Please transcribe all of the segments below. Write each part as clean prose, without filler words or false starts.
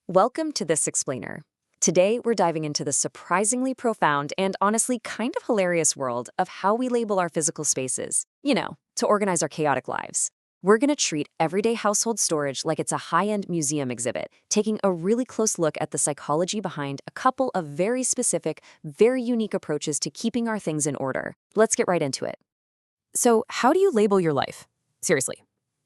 Welcome to This Explainer. Today, we're diving into the surprisingly profound and honestly kind of hilarious world of how we label our physical spaces, to organize our chaotic lives. We're going to treat everyday household storage like it's a high-end museum exhibit, taking a really close look at the psychology behind a couple of very specific, very unique approaches to keeping our things in order. Let's get right into it. So, how do you label your life? Seriously.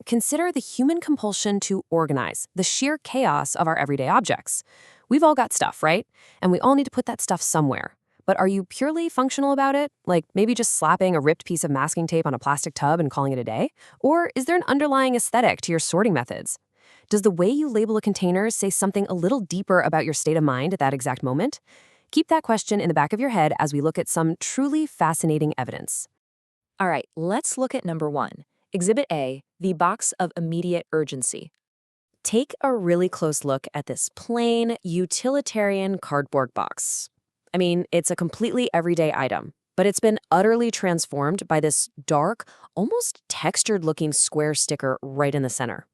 Consider the human compulsion to organize, the sheer chaos of our everyday objects. We've all got stuff, right? And we all need to put that stuff somewhere. But are you purely functional about it? Like maybe just slapping a ripped piece of masking tape on a plastic tub and calling it a day? Or is there an underlying aesthetic to your sorting methods? Does the way you label a container say something a little deeper about your state of mind at that exact moment? Keep that question in the back of your head as we look at some truly fascinating evidence. All right, let's look at number 1. Exhibit A, the box of immediate urgency. Take a really close look at this plain, utilitarian cardboard box. I mean, it's a completely everyday item, but it's been utterly transformed by this dark, almost textured-looking square sticker right in the center.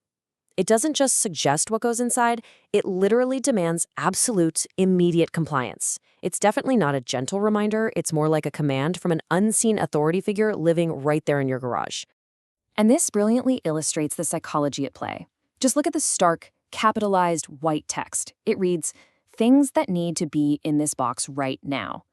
It doesn't just suggest what goes inside, it literally demands absolute, immediate compliance. It's definitely not a gentle reminder, it's more like a command from an unseen authority figure living right there in your garage. And this brilliantly illustrates the psychology at play. Just look at the stark, capitalized white text. It reads, "Things that need to be in this box right now."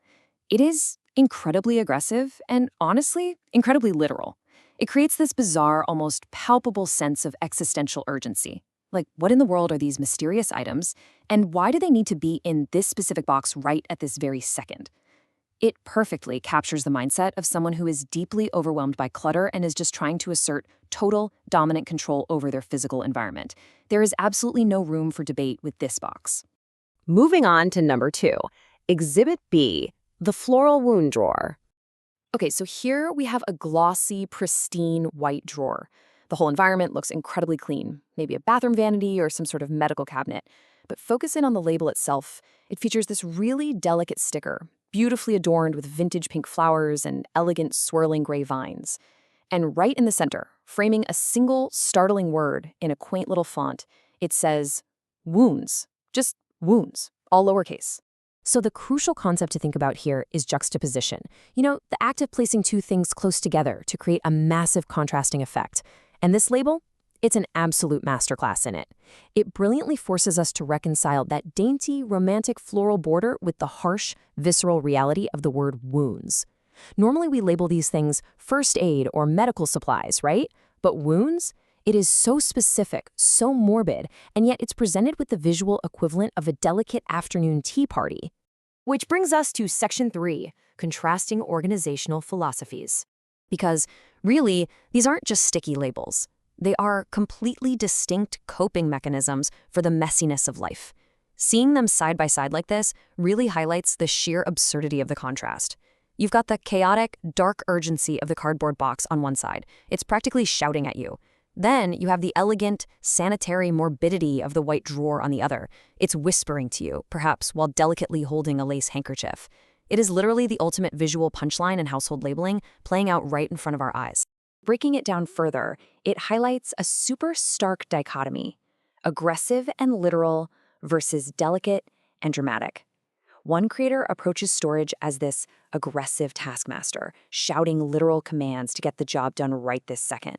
It is incredibly aggressive and, honestly, incredibly literal. It creates this bizarre, almost palpable sense of existential urgency. Like, what in the world are these mysterious items, and why do they need to be in this specific box right at this very second? It perfectly captures the mindset of someone who is deeply overwhelmed by clutter and is just trying to assert total, dominant control over their physical environment. There is absolutely no room for debate with this box. Moving on to number 2, Exhibit B, the floral wound drawer. Okay, so here we have a glossy, pristine white drawer. The whole environment looks incredibly clean, maybe a bathroom vanity or some sort of medical cabinet. But focus in on the label itself. It features this really delicate sticker, beautifully adorned with vintage pink flowers and elegant swirling gray vines. And right in the center, framing a single startling word in a quaint little font, it says, wounds. Just wounds, all lowercase. So the crucial concept to think about here is juxtaposition. The act of placing two things close together to create a massive contrasting effect. And this label? It's an absolute masterclass in it. It brilliantly forces us to reconcile that dainty, romantic floral border with the harsh, visceral reality of the word wounds. Normally we label these things first aid or medical supplies, right? But wounds? It is so specific, so morbid, and yet it's presented with the visual equivalent of a delicate afternoon tea party. Which brings us to Section 3, Contrasting Organizational Philosophies. Because, really, these aren't just sticky labels. They are completely distinct coping mechanisms for the messiness of life. Seeing them side by side like this really highlights the sheer absurdity of the contrast. You've got the chaotic, dark urgency of the cardboard box on one side. It's practically shouting at you. Then you have the elegant, sanitary morbidity of the white drawer on the other. It's whispering to you, perhaps while delicately holding a lace handkerchief. It is literally the ultimate visual punchline in household labeling, playing out right in front of our eyes. Breaking it down further, it highlights a super stark dichotomy: aggressive and literal versus delicate and dramatic. One creator approaches storage as this aggressive taskmaster, shouting literal commands to get the job done right this second.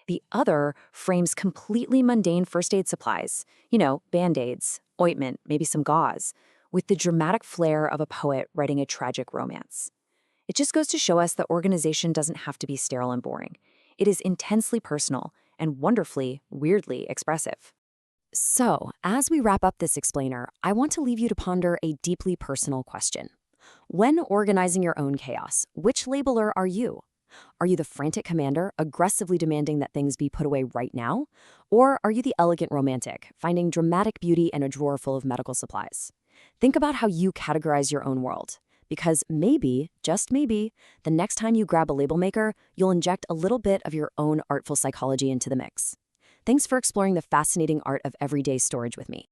The other frames completely mundane first aid supplies, Band-Aids, ointment, maybe some gauze, with the dramatic flair of a poet writing a tragic romance. It just goes to show us that organization doesn't have to be sterile and boring. It is intensely personal and wonderfully, weirdly expressive. So, as we wrap up this explainer, I want to leave you to ponder a deeply personal question. When organizing your own chaos, which labeler are you? Are you the frantic commander, aggressively demanding that things be put away right now? Or are you the elegant romantic, finding dramatic beauty in a drawer full of medical supplies? Think about how you categorize your own world. Because maybe, just maybe, the next time you grab a label maker, you'll inject a little bit of your own artful psychology into the mix. Thanks for exploring the fascinating art of everyday storage with me.